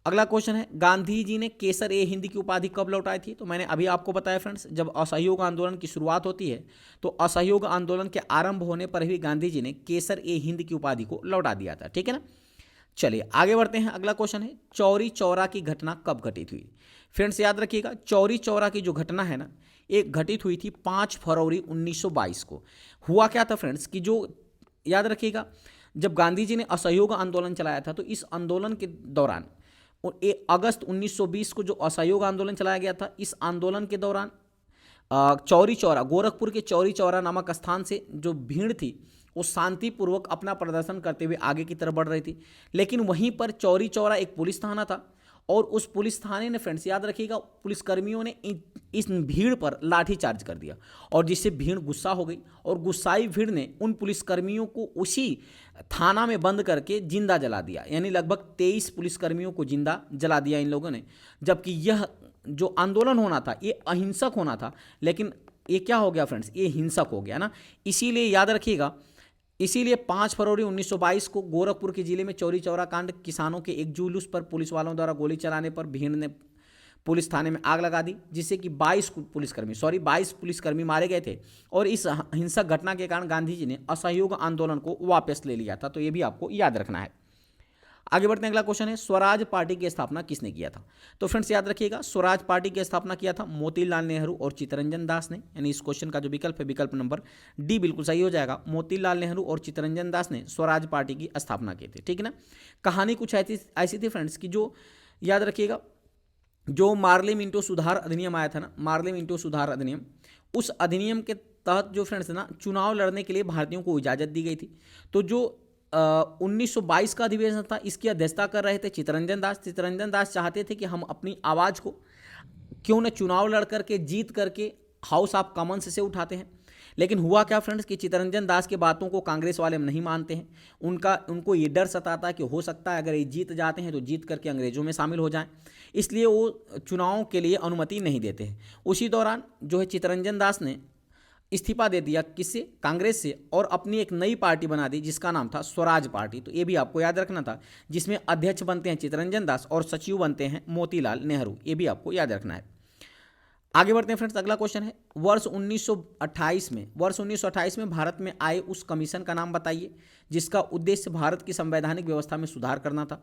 A: अगला क्वेश्चन है गांधी जी ने केसर ए हिंद की उपाधि कब लौटाई थी। तो मैंने अभी आपको बताया फ्रेंड्स, जब असहयोग आंदोलन की शुरुआत होती है, तो असहयोग आंदोलन के आरंभ होने पर ही गांधी जी ने केसर ए हिंद की उपाधि को लौटा दिया था। ठीक है ना। चलिए आगे बढ़ते हैं। अगला क्वेश्चन है चौरी चौरा की घटना कब घटित हुई। फ्रेंड्स याद रखिएगा, चौरी चौरा की जो घटना है ना, एक घटित हुई थी 5 फरवरी 1922 को। हुआ क्या था फ्रेंड्स कि जो याद रखिएगा, जब गांधी जी ने असहयोग आंदोलन चलाया था, तो इस आंदोलन के दौरान अगस्त 1920 को जो असहयोग आंदोलन चलाया गया था, इस आंदोलन के दौरान चौरी चौरा, गोरखपुर के चौरी चौरा नामक स्थान से जो भीड़ थी वो शांतिपूर्वक अपना प्रदर्शन करते हुए आगे की तरफ बढ़ रही थी। लेकिन वहीं पर चौरी चौरा एक पुलिस थाना था, और उस पुलिस थाने ने फ्रेंड्स याद रखिएगा, पुलिसकर्मियों ने इस भीड़ पर लाठीचार्ज कर दिया, और जिससे भीड़ गुस्सा हो गई, और गुस्साई भीड़ ने उन पुलिसकर्मियों को उसी थाना में बंद करके जिंदा जला दिया। यानी लगभग 23 पुलिसकर्मियों को जिंदा जला दिया इन लोगों ने। जबकि यह जो आंदोलन होना था ये अहिंसक होना था, लेकिन ये क्या हो गया फ्रेंड्स, ये हिंसक हो गया ना। इसीलिए याद रखिएगा, इसीलिए 5 फरवरी 1922 को गोरखपुर के जिले में चौरी चौरा कांड, किसानों के एक जुलूस पर पुलिस वालों द्वारा गोली चलाने पर भीड़ ने पुलिस थाने में आग लगा दी, जिससे कि 22 पुलिसकर्मी मारे गए थे। और इस हिंसक घटना के कारण गांधी जी ने असहयोग आंदोलन को वापस ले लिया था। तो ये भी आपको याद रखना है। आगे बढ़ते हैं। अगला क्वेश्चन है स्वराज पार्टी की स्थापना किसने किया था। तो फ्रेंड्स याद रखिएगा, स्वराज पार्टी की स्थापना किया था मोतीलाल नेहरू और चित्तरंजन दास ने, यानी इस क्वेश्चन का जो विकल्प है विकल्प नंबर डी बिल्कुल सही हो जाएगा। मोतीलाल नेहरू और चित्तरंजन दास ने स्वराज पार्टी की स्थापना की थी। ठीक है ना। कहानी कुछ ऐसी थी फ्रेंड्स कि जो याद रखिएगा, जो मार्ले मिंटो सुधार अधिनियम आया था ना, मार्ले मिंटो सुधार अधिनियम, उस अधिनियम के तहत जो फ्रेंड्स ना चुनाव लड़ने के लिए भारतीयों को इजाज़त दी गई थी। तो जो 1922 का अधिवेशन था, इसकी अध्यक्षता कर रहे थे चित्तरंजन दास। चित्तरंजन दास चाहते थे कि हम अपनी आवाज़ को क्यों न चुनाव लड़ करके जीत करके हाउस ऑफ कॉमन्स से उठाते हैं। लेकिन हुआ क्या फ्रेंड्स कि चित्तरंजन दास के बातों को कांग्रेस वाले नहीं मानते हैं। उनको ये डर सताता है कि हो सकता है अगर ये जीत जाते हैं तो जीत करके अंग्रेजों में शामिल हो जाएं, इसलिए वो चुनावों के लिए अनुमति नहीं देते हैं। उसी दौरान जो है चित्तरंजन दास ने इस्तीफा दे दिया, किससे? कांग्रेस से, और अपनी एक नई पार्टी बना दी जिसका नाम था स्वराज पार्टी। तो ये भी आपको याद रखना था, जिसमें अध्यक्ष बनते हैं चित्तरंजन दास और सचिव बनते हैं मोतीलाल नेहरू। ये भी आपको याद रखना है। आगे बढ़ते हैं फ्रेंड्स। अगला क्वेश्चन है वर्ष 1928 में भारत में आए उस कमीशन का नाम बताइए जिसका उद्देश्य भारत की संवैधानिक व्यवस्था में सुधार करना था।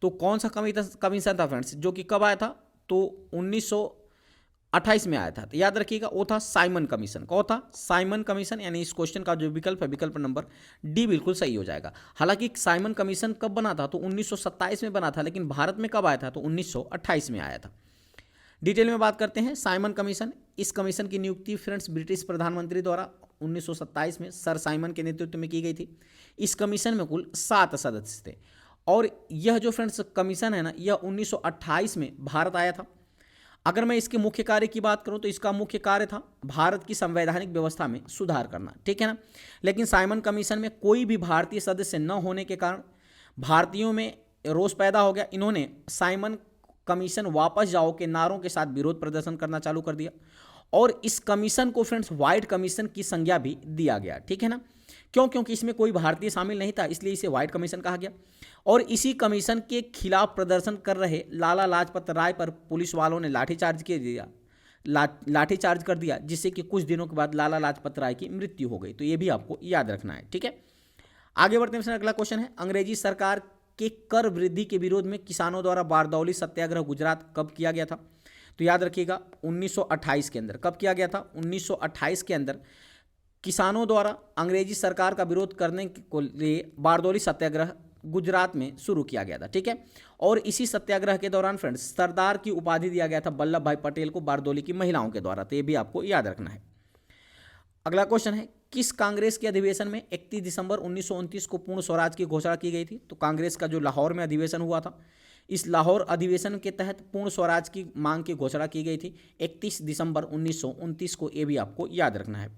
A: तो कौन सा कमीशन था फ्रेंड्स, जो कि कब आया था? तो 1928 में आया था। तो याद रखिएगा, वो था साइमन कमीशन। कौन था? साइमन कमीशन, यानी इस क्वेश्चन का जो विकल्प है विकल्प नंबर डी बिल्कुल सही हो जाएगा। हालांकि साइमन कमीशन कब बना था? तो 1927 में बना था, लेकिन भारत में कब आया था? तो 1928 में आया था। डिटेल में बात करते हैं साइमन कमीशन। इस कमीशन की नियुक्ति फ्रेंड्स ब्रिटिश प्रधानमंत्री द्वारा 1927 में सर साइमन के नेतृत्व में की गई थी। इस कमीशन में कुल 7 सदस्य थे और यह जो फ्रेंड्स कमीशन है ना, यह 1928 में भारत आया था। अगर मैं इसके मुख्य कार्य की बात करूं तो इसका मुख्य कार्य था भारत की संवैधानिक व्यवस्था में सुधार करना, ठीक है ना। लेकिन साइमन कमीशन में कोई भी भारतीय सदस्य न होने के कारण भारतीयों में रोष पैदा हो गया। इन्होंने साइमन कमीशन वापस जाओ के नारों के साथ विरोध प्रदर्शन करना चालू कर दिया और इस कमीशन को फ्रेंड्स व्हाइट कमीशन की संज्ञा भी दिया गया, ठीक है ना। क्यों? क्योंकि इसमें कोई भारतीय शामिल नहीं था, इसलिए इसे व्हाइट कमीशन कहा गया। और इसी कमीशन के खिलाफ प्रदर्शन कर रहे लाला लाजपत राय पर पुलिस वालों ने लाठीचार्ज कर दिया, जिससे कि कुछ दिनों के बाद लाला लाजपत राय की मृत्यु हो गई। तो ये भी आपको याद रखना है, ठीक है। आगे बढ़ते हैं। अगला क्वेश्चन है, अंग्रेजी सरकार के कर वृद्धि के विरोध में किसानों द्वारा बारदौली सत्याग्रह गुजरात कब किया गया था? तो याद रखिएगा 1928 के अंदर। कब किया गया था? 1928 के अंदर किसानों द्वारा अंग्रेजी सरकार का विरोध करने के लिए बारदौली सत्याग्रह गुजरात में शुरू किया गया था, ठीक है। और इसी सत्याग्रह के दौरान फ्रेंड्स सरदार की उपाधि दिया गया था वल्लभ भाई पटेल को बारदौली की महिलाओं के द्वारा। तो ये भी आपको याद रखना है। अगला क्वेश्चन है, किस कांग्रेस के अधिवेशन में 31 दिसंबर 1929 को पूर्ण स्वराज की घोषणा की गई थी? तो कांग्रेस का जो लाहौर में अधिवेशन हुआ था, इस लाहौर अधिवेशन के तहत पूर्ण स्वराज की मांग की घोषणा की गई थी 31 दिसंबर 1929 को। ये भी आपको याद रखना है।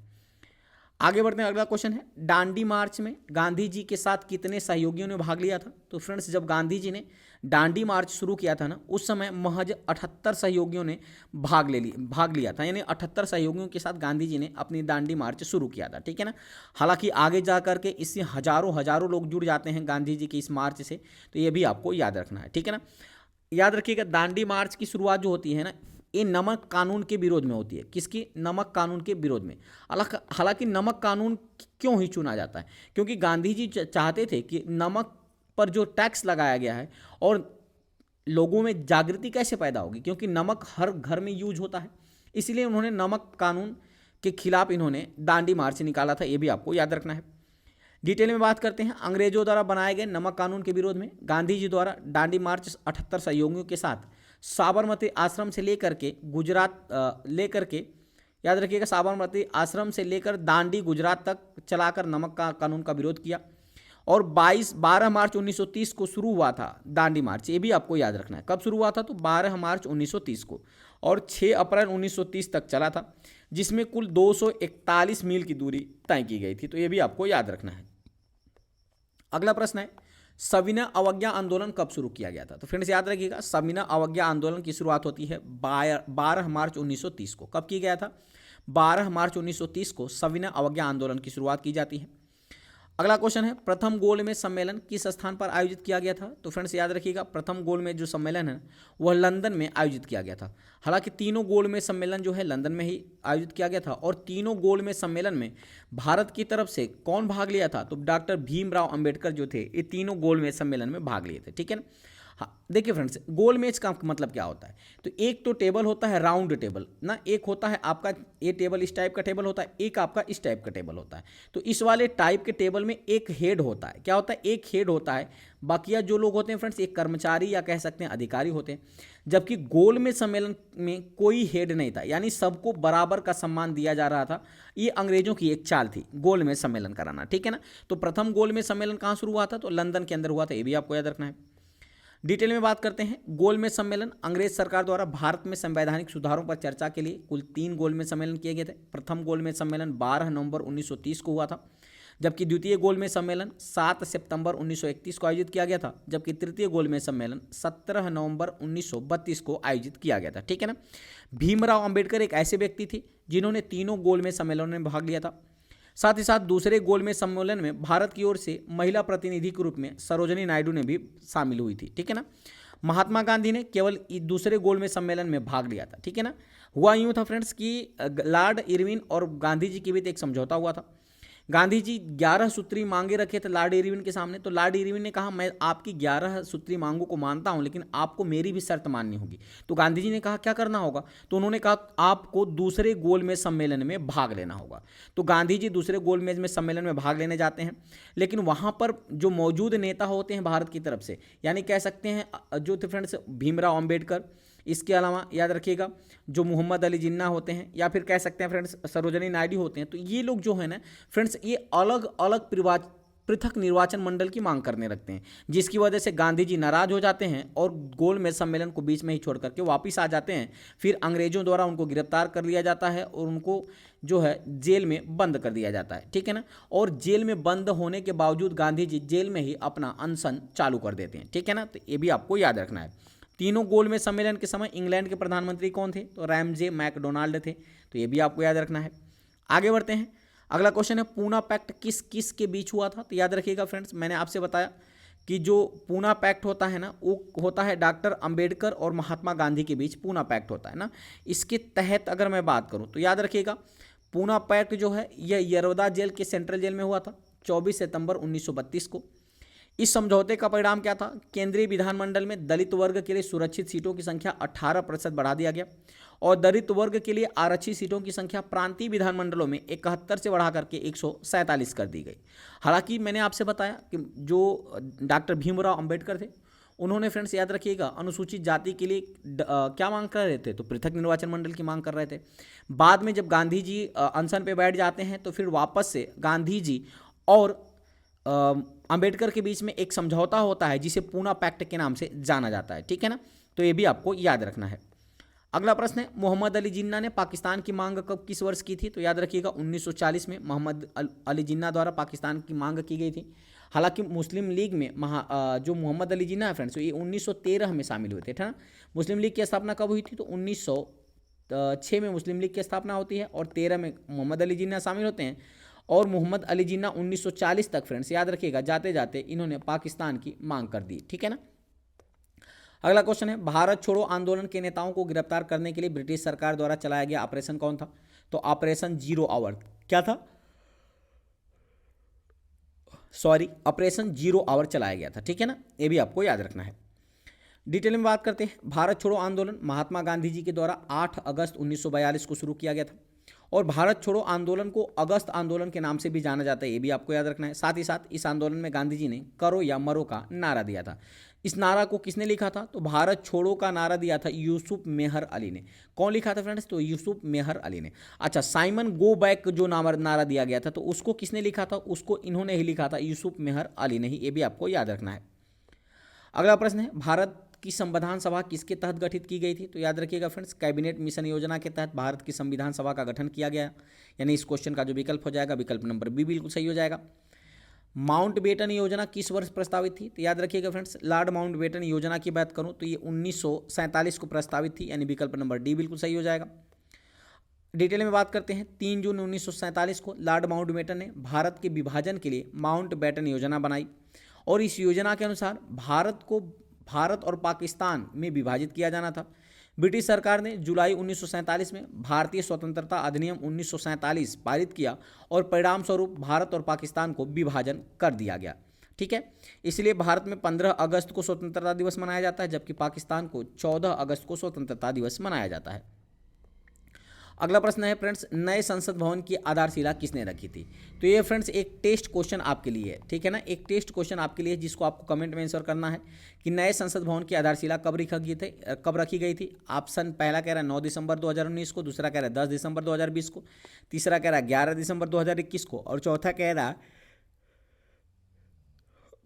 A: आगे बढ़ते हैं। अगला क्वेश्चन है, दांडी मार्च में गांधी जी के साथ कितने सहयोगियों ने भाग लिया था? तो फ्रेंड्स जब गांधी जी ने दांडी मार्च शुरू किया था ना, उस समय महज 78 सहयोगियों ने भाग लिया था। यानी 78 सहयोगियों के साथ गांधी जी ने अपनी दांडी मार्च शुरू किया था, ठीक है ना। हालांकि आगे जा करके इससे हजारों लोग जुड़ जाते हैं गांधी जी की इस मार्च से, तो ये भी आपको याद रखना है, ठीक है ना। याद रखिएगा दांडी मार्च की शुरुआत जो होती है ना, ये नमक कानून के विरोध में होती है। किसकी? नमक कानून के विरोध में। हालांकि नमक कानून क्यों ही चुना जाता है? क्योंकि गांधी जी चाहते थे कि नमक पर जो टैक्स लगाया गया है और लोगों में जागृति कैसे पैदा होगी, क्योंकि नमक हर घर में यूज होता है, इसलिए उन्होंने नमक कानून के खिलाफ इन्होंने दांडी मार्च निकाला था। ये भी आपको याद रखना है। डिटेल में बात करते हैं। अंग्रेजों द्वारा बनाए गए नमक कानून के विरोध में गांधी जी द्वारा दांडी मार्च 78 सहयोगियों के साथ साबरमती आश्रम से लेकर के याद रखिएगा, साबरमती आश्रम से लेकर दांडी गुजरात तक चलाकर नमक कानून का विरोध किया। और 12 मार्च 1930 को शुरू हुआ था दांडी मार्च। ये भी आपको याद रखना है। कब शुरू हुआ था? तो 12 मार्च 1930 को, और 6 अप्रैल 1930 तक चला था, जिसमें कुल 241 मील की दूरी तय की गई थी। तो ये भी आपको याद रखना है। अगला प्रश्न है, सविनय अवज्ञा आंदोलन कब शुरू किया गया था? तो फ्रेंड्स याद रखिएगा, सविनय अवज्ञा आंदोलन की शुरुआत होती है 12 मार्च 1930 को। कब किया गया था? 12 मार्च 1930 को सविनय अवज्ञा आंदोलन की शुरुआत की जाती है। अगला क्वेश्चन है, प्रथम गोलमेज सम्मेलन किस स्थान पर आयोजित किया गया था? तो फ्रेंड्स याद रखिएगा, प्रथम गोलमेज जो सम्मेलन है वह लंदन में आयोजित किया गया था। हालांकि तीनों गोलमेज सम्मेलन जो है लंदन में ही आयोजित किया गया था, और तीनों गोलमेज सम्मेलन में भारत की तरफ से कौन भाग लिया था? तो डॉक्टर भीमराव अंबेडकर जो थे, ये तीनों गोलमेज सम्मेलन में भाग लिए थे, ठीक है ना। हाँ देखिए फ्रेंड्स, गोलमेज का मतलब क्या होता है? तो एक तो टेबल होता है राउंड टेबल ना, एक होता है आपका ये टेबल इस टाइप का टेबल होता है, एक आपका इस टाइप का टेबल होता है। तो इस वाले टाइप के टेबल में एक हेड होता है। क्या होता है? एक हेड होता है। बाकी जो लोग होते हैं फ्रेंड्स, एक कर्मचारी या कह सकते हैं अधिकारी होते हैं। जबकि गोलमेज सम्मेलन में कोई हेड नहीं था, यानी सबको बराबर का सम्मान दिया जा रहा था। ये अंग्रेजों की एक चाल थी गोलमेज सम्मेलन कराना, ठीक है ना। तो प्रथम गोलमेज सम्मेलन कहाँ शुरू हुआ था? तो लंदन के अंदर हुआ था। ये भी आपको याद रखना है। डिटेल में बात करते हैं। गोलमेज सम्मेलन अंग्रेज सरकार द्वारा भारत में संवैधानिक सुधारों पर चर्चा के लिए कुल 3 गोलमेज सम्मेलन किए गए थे। प्रथम गोलमेज सम्मेलन 12 नवंबर 1930 को हुआ था, जबकि द्वितीय गोलमेज सम्मेलन 7 सितंबर 1931 को आयोजित किया गया था, जबकि तृतीय गोलमेज सम्मेलन 17 नवंबर 1932 को आयोजित किया गया था, ठीक है ना। भीमराव अंबेडकर एक ऐसे व्यक्ति थे जिन्होंने तीनों गोलमेज सम्मेलनों में भाग लिया था। साथ ही साथ दूसरे गोलमेज सम्मेलन में भारत की ओर से महिला प्रतिनिधि के रूप में सरोजिनी नायडू ने भी शामिल हुई थी, ठीक है ना। महात्मा गांधी ने केवल दूसरे गोलमेज सम्मेलन में भाग लिया था, ठीक है ना। हुआ यूं था फ्रेंड्स कि लॉर्ड इरविन और गांधी जी के बीच एक समझौता हुआ था। गांधी जी 11 सूत्री मांगे रखे थे लॉर्ड इरविन के सामने। तो लॉर्ड इरविन ने कहा, मैं आपकी 11 सूत्री मांगों को मानता हूं, लेकिन आपको मेरी भी शर्त माननी होगी। तो गांधी जी ने कहा क्या करना होगा? तो उन्होंने कहा आपको दूसरे गोलमेज सम्मेलन में भाग लेना होगा। तो गांधी जी दूसरे गोलमेज में सम्मेलन में भाग लेने जाते हैं, लेकिन वहां पर जो मौजूद नेता होते हैं भारत की तरफ से, यानी कह सकते हैं जो थे फ्रेंड्स भीमराव अम्बेडकर, इसके अलावा याद रखिएगा जो मोहम्मद अली जिन्ना होते हैं या फिर कह सकते हैं फ्रेंड्स सरोजनी नायडू होते हैं, तो ये लोग जो है ना फ्रेंड्स ये अलग अलग पृथक निर्वाचन मंडल की मांग करने लगते हैं, जिसकी वजह से गांधी जी नाराज हो जाते हैं और गोलमेज सम्मेलन को बीच में ही छोड़ करके वापस आ जाते हैं। फिर अंग्रेजों द्वारा उनको गिरफ्तार कर लिया जाता है और उनको जो है जेल में बंद कर दिया जाता है, ठीक है ना। और जेल में बंद होने के बावजूद गांधी जी जेल में ही अपना अनशन चालू कर देते हैं, ठीक है ना। तो ये भी आपको याद रखना है। तीनों गोलमेज सम्मेलन के समय इंग्लैंड के प्रधानमंत्री कौन थे, तो रैमजे मैकडोनाल्ड थे, तो ये भी आपको याद रखना है। आगे बढ़ते हैं, अगला क्वेश्चन है पूना पैक्ट किस किस के बीच हुआ था, तो याद रखिएगा फ्रेंड्स मैंने आपसे बताया कि जो पूना पैक्ट होता है ना वो होता है डॉक्टर अंबेडकर और महात्मा गांधी के बीच पूना पैक्ट होता है ना। इसके तहत अगर मैं बात करूं तो याद रखिएगा पूना पैक्ट जो है यह यरवदा जेल के सेंट्रल जेल में हुआ था 24 सितंबर 1932 को। इस समझौते का परिणाम क्या था, केंद्रीय विधानमंडल में दलित वर्ग के लिए सुरक्षित सीटों की संख्या 18% बढ़ा दिया गया और दलित वर्ग के लिए आरक्षित सीटों की संख्या प्रांतीय विधानमंडलों में 71 से बढ़ा करके 147 कर दी गई। हालांकि मैंने आपसे बताया कि जो डॉक्टर भीमराव अंबेडकर थे उन्होंने फ्रेंड्स याद रखिएगा अनुसूचित जाति के लिए क्या मांग कर रहे थे, तो पृथक निर्वाचन मंडल की मांग कर रहे थे। बाद में जब गांधी जी अनशन पे बैठ जाते हैं तो फिर वापस से गांधी जी और अंबेडकर के बीच में एक समझौता होता है जिसे पूना पैक्ट के नाम से जाना जाता है, ठीक है ना। तो ये भी आपको याद रखना है। अगला प्रश्न है मोहम्मद अली जिन्ना ने पाकिस्तान की मांग कब किस वर्ष की थी, तो याद रखिएगा 1940 में मोहम्मद अली जिन्ना द्वारा पाकिस्तान की मांग की गई थी। हालांकि मुस्लिम लीग में जो मोहम्मद अली जिन्ना है फ्रेंड्स ये 1913 में शामिल हुए थे, ठीक है ना। मुस्लिम लीग की स्थापना कब हुई थी, तो 1906 में मुस्लिम लीग की स्थापना होती है और 13 में मोहम्मद अली जिन्ना शामिल होते हैं और मोहम्मद अली जिन्ना 1940 तक फ्रेंड्स याद रखिएगा जाते जाते इन्होंने पाकिस्तान की मांग कर दी, ठीक है ना। अगला क्वेश्चन है भारत छोड़ो आंदोलन के नेताओं को गिरफ्तार करने के लिए ब्रिटिश सरकार द्वारा चलाया गया ऑपरेशन कौन था, तो ऑपरेशन जीरो आवर क्या था, ऑपरेशन जीरो आवर चलाया गया था, ठीक है ना। ये भी आपको याद रखना है। डिटेल में बात करते हैं, भारत छोड़ो आंदोलन महात्मा गांधी जी के द्वारा 8 अगस्त 1942 को शुरू किया गया था और भारत छोड़ो आंदोलन को अगस्त आंदोलन के नाम से भी जाना जाता है, ये भी आपको याद रखना है। साथ ही साथ इस आंदोलन में गांधी जी ने करो या मरो का नारा दिया था। इस नारा को किसने लिखा था, तो भारत छोड़ो का नारा दिया था यूसुफ मेहर अली ने। कौन लिखा था फ्रेंड्स, तो यूसुफ मेहर अली ने। अच्छा साइमन गो बैक जो नारा दिया गया था तो उसको किसने लिखा था, उसको इन्होंने ही लिखा था यूसुफ मेहर अली ने ही, ये भी आपको याद रखना है। अगला प्रश्न है भारत की संविधान सभा किसके तहत गठित की गई थी, तो याद रखिएगा फ्रेंड्स कैबिनेट मिशन योजना के तहत भारत की संविधान सभा का गठन किया गया। यानी इस क्वेश्चन का जो विकल्प हो जाएगा विकल्प नंबर बी बिल्कुल सही हो जाएगा। माउंटबेटन योजना किस वर्ष प्रस्तावित थी, तो याद रखिएगा फ्रेंड्स लॉर्ड माउंटबेटन योजना की बात करूं तो ये 1947 को प्रस्तावित थी, यानी विकल्प नंबर डी बिल्कुल सही हो जाएगा। डिटेल में बात करते हैं 3 जून 1947 को लॉर्ड माउंटबेटन ने भारत के विभाजन के लिए माउंटबेटन योजना बनाई और इस योजना के अनुसार भारत और पाकिस्तान में विभाजित किया जाना था। ब्रिटिश सरकार ने जुलाई 1947 में भारतीय स्वतंत्रता अधिनियम 1947 पारित किया और परिणाम स्वरूप भारत और पाकिस्तान को विभाजन कर दिया गया, ठीक है। इसलिए भारत में 15 अगस्त को स्वतंत्रता दिवस मनाया जाता है जबकि पाकिस्तान को 14 अगस्त को स्वतंत्रता दिवस मनाया जाता है। अगला प्रश्न है फ्रेंड्स नए संसद भवन की आधारशिला किसने रखी थी, तो ये फ्रेंड्स एक टेस्ट क्वेश्चन आपके लिए है, ठीक है ना। एक टेस्ट क्वेश्चन आपके लिए जिसको आपको कमेंट में आंसर करना है कि नए संसद भवन की आधारशिला कब रखी गई थी। ऑप्शन पहला कह रहा है 9 दिसंबर 2019 को, दूसरा कह रहा है 10 दिसंबर 2020 को, तीसरा कह रहा है 11 दिसंबर 2021 को और चौथा कह रहा है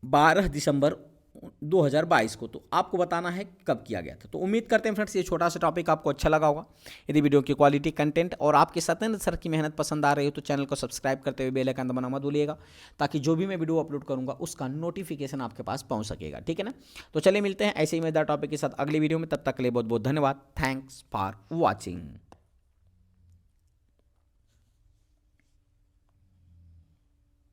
A: 12 दिसंबर 2022 को। तो आपको बताना है कब किया गया था। तो उम्मीद करते हैं फ्रेंड्स ये छोटा सा टॉपिक आपको अच्छा लगा होगा। यदि वीडियो की क्वालिटी कंटेंट और आपके सत्येंद्र सर की मेहनत पसंद आ रही हो तो चैनल को सब्सक्राइब करते हुए बेल आइकन दबाना मत भूलिएगा ताकि जो भी मैं वीडियो अपलोड करूंगा उसका नोटिफिकेशन आपके पास पहुंच सकेगा, ठीक है ना। तो चलिए मिलते हैं ऐसे ही मजेदार टॉपिक के साथ अगली वीडियो में, तब तक के लिए बहुत बहुत धन्यवाद। Thanks for watching.